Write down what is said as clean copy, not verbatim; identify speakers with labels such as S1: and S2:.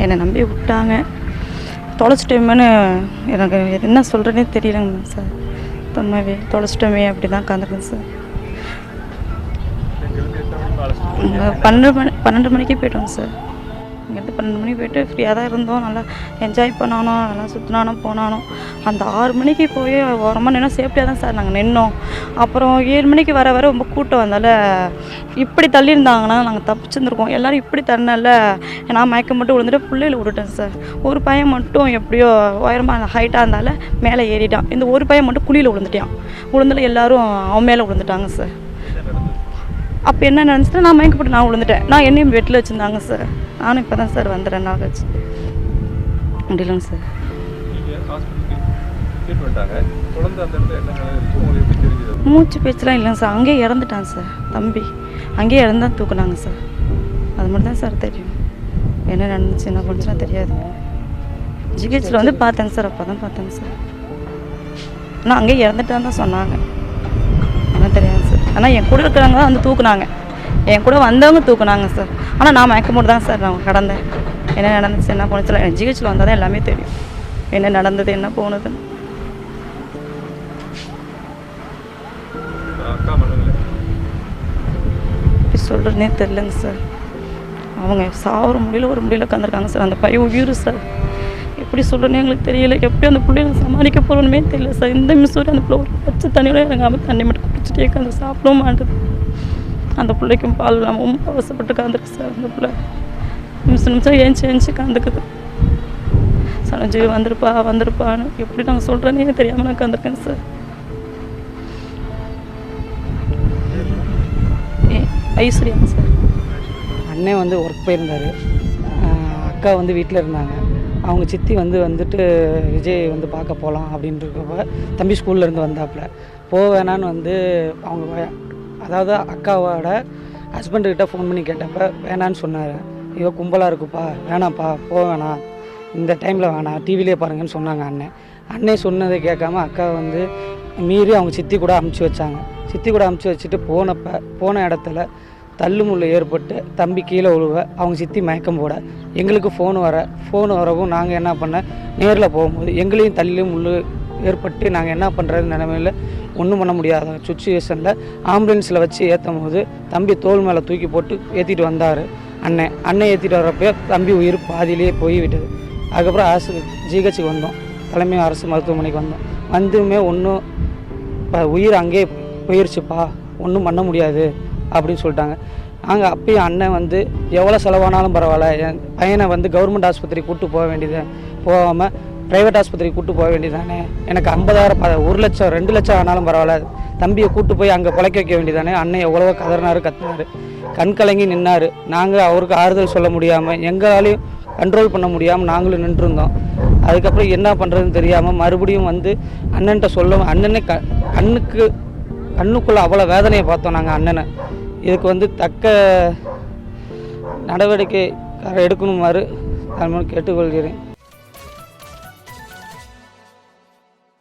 S1: என்னை நம்பி விட்டாங்க. தொலைச்சிட்டோமேனு எனக்கு என்ன சொல்கிறேனே தெரியலங்க சார். உண்மையாகவே தொலைச்சிட்டோமே அப்படி தான் உட்காந்துருக்கேன் சார். 12 மணிக்கு போய்ட்டோங்க சார். இங்கேருந்து 12 மணிக்கு போய்ட்டு ஃப்ரீயாக தான் இருந்தோம். நல்லா என்ஜாய் பண்ணானோ, நல்லா சுற்றினானோ போனானோ. அந்த 6 மணிக்கு போய் ஓரமாக நின்னா சேஃப்டியாக தான் சார் நாங்கள் நின்னோம். அப்புறம் 7 மணிக்கு வர ரொம்ப கூட்டம் வந்தால இப்படி தள்ளியிருந்தாங்கன்னா நாங்கள் தப்பிச்சுருந்துருக்கோம். எல்லோரும் இப்படி தரனால நான் மயக்கம் மட்டும் விழுந்துட்டு பிள்ளைகளை விட்டுட்டேன் சார். ஒரு பையன் மட்டும் எப்படியோ உயரமாக ஹைட்டாக இருந்தால மேலே ஏறிட்டான். இந்த ஒரு பையன் மட்டும் குழியில் விழுந்துட்டான். விழுந்தால எல்லோரும் அவன் மேலே விழுந்துட்டாங்க சார். அப்போ என்ன நினச்சிட்டு நான் மயக்கப்பட்டு நான் விழுந்துட்டேன். நான் என்னையும் பெட்டில் வச்சுருந்தாங்க சார். நானும் இப்போ தான் சார் வந்துடுறேன். நாள் ஆச்சு முடியலங்க சார். மூச்சு பேச்செலாம் இல்லைங்க சார். அங்கேயே இறந்துட்டான் சார் தம்பி. அங்கேயே இறந்தா தூக்குனாங்க சார். அது மட்டும் தான் சார் தெரியும். என்ன நடந்துச்சு என்ன பண்ணுச்சுன்னா தெரியாது. ஜிஹெச்சில் வந்து பார்த்தேங்க சார். அப்போ தான் பார்த்தேங்க சார். ஆனால் அங்கேயே இறந்துட்டான்னு தான் சொன்னாங்க. ஆனால் தெரியாது சார். ஆனால் என் கூட இருக்கிறவங்க தான் வந்து தூக்குனாங்க. என் கூட வந்தவங்க தூக்குனாங்க சார். ஆனால் நான் மயக்கம் போட்டு தான் சார் நான் கடந்தேன். என்ன நடந்துச்சு என்ன போணுச்சுல எனக்கு ஜிஹெச்சில் வந்தால் தான் எல்லாமே தெரியும். என்ன நடந்தது என்ன போனதுன்னு. எப்படி சொல்கிறதுனே தெரிலங்க சார். அவங்க சாவர முடியல ஒரு முடியல உட்காந்துருக்காங்க சார். அந்த பையன் உயிர் சார். எப்படி சொல்கிறேன்னு எங்களுக்கு தெரியல. எப்படி அந்த பிள்ளைகளை சமாளிக்க போகிறோன்னுமே தெரியல சார். இந்த மிஸ்ஸோட அந்த பிள்ளை ஒரு பச்சை தண்ணியோட இறங்காமல் தண்ணி மட்டும் குடிச்சிட்டே உட்காந்து சாப்பிடவும் மாட்டுது. அந்த பிள்ளைக்கும் பால் இல்லாமல் ரொம்ப அவசப்பட்டு உட்காந்துருக்கு சார். அந்த பிள்ளை நிமிஷம் ஏஞ்சி உட்காந்துக்குது. சனஞ்சு வந்திருப்பான்னு எப்படி நாங்கள் சொல்கிறேன்னே தெரியாமல் நான் உட்காந்துருக்கேன் சார். ஐஸ்வர்யாங்க சார்.
S2: அண்ணன் வந்து ஒர்க் போயிருந்தார். அக்கா வந்து வீட்டில் இருந்தாங்க. அவங்க சித்தி வந்துட்டு விஜய் வந்து பார்க்க போகலாம் அப்படின்றப்ப தம்பி ஸ்கூல்லேருந்து வந்தாப்புல வேணான்னு வந்து அவங்க அதாவது அக்காவோட ஹஸ்பண்டுக்கிட்ட ஃபோன் பண்ணி கேட்டப்ப வேணான்னு சொன்னார். ஐயோ கும்பலாக இருக்குப்பா வேணாம்ப்பா வேணாம் இந்த டைமில் வேணாம் டிவிலே பாருங்கன்னு சொன்னாங்க அண்ணே சொன்னதை கேட்காம அக்கா வந்து மீறி அவங்க சித்தி கூட அமுச்சு வச்சாங்க. சித்தி கூட அமுச்சு வச்சுட்டு போன இடத்துல தள்ளுமுள்ளு ஏற்பட்டு தம்பி கீழே விழுவ அவங்க சித்தி மயக்கம் போட எங்களுக்கு ஃபோன் வரவும் நாங்கள் என்ன பண்ண நேரில் போகும்போது எங்களையும் தள்ளி முள்ளு ஏற்பட்டு நாங்கள் என்ன பண்ணுறது நிலைமையில் ஒன்றும் பண்ண முடியாத சுச்சுவேஷனில் ஆம்புலன்ஸில் வச்சு ஏற்றும் போது தம்பி தோல் மேலே தூக்கி போட்டு ஏற்றிட்டு வந்தார் அண்ணன் ஏற்றிட்டு வர்றப்போ தம்பி உயிர் பாதியிலே போய்விட்டது. அதுக்கப்புறம் ஜிஹெச்சுக்கு வந்தோம். தலைமை அரசு மருத்துவமனைக்கு வந்துமே ஒன்றும் இப்போ உயிர் அங்கேயே போயிடுச்சுப்பா ஒன்றும் பண்ண முடியாது அப்படின்னு சொல்லிட்டாங்க. நாங்கள் அப்பயும் அண்ணன் வந்து எவ்வளோ செலவானாலும் பரவாயில்ல என் பையனை வந்து கவர்மெண்ட் ஆஸ்பத்திரி கூப்பிட்டு போக வேண்டியது போகாமல் ப்ரைவேட் ஆஸ்பத்திரி கூப்பிட்டு போக வேண்டியதானே. எனக்கு 50,000 1 லட்சம் 2 லட்சம் ஆனாலும் பரவாயில்ல தம்பியை கூப்பிட்டு போய் அங்கே பிழைக்க வைக்க வேண்டியதானே. அண்ணன் எவ்வளவோ கத்தினார். கண் கலங்கி நின்னார். நாங்கள் அவருக்கு ஆறுதல் சொல்ல முடியாமல் எங்களாலையும் கண்ட்ரோல் பண்ண முடியாமல் நாங்களும் நின்றுருந்தோம். அதுக்கப்புறம் என்ன பண்ணுறதுன்னு தெரியாமல் மறுபடியும் வந்து அண்ணன்ட்ட சொல்ல அண்ணனே கண்ணுக்குள்ளே அவ்வளோ வேதனையை பார்த்தோம் நாங்கள் அண்ணனை. இதுக்கு வந்து தக்க நடவடிக்கை எடுக்கணுமாறு நான் கேட்டுக்கொள்கிறேன்.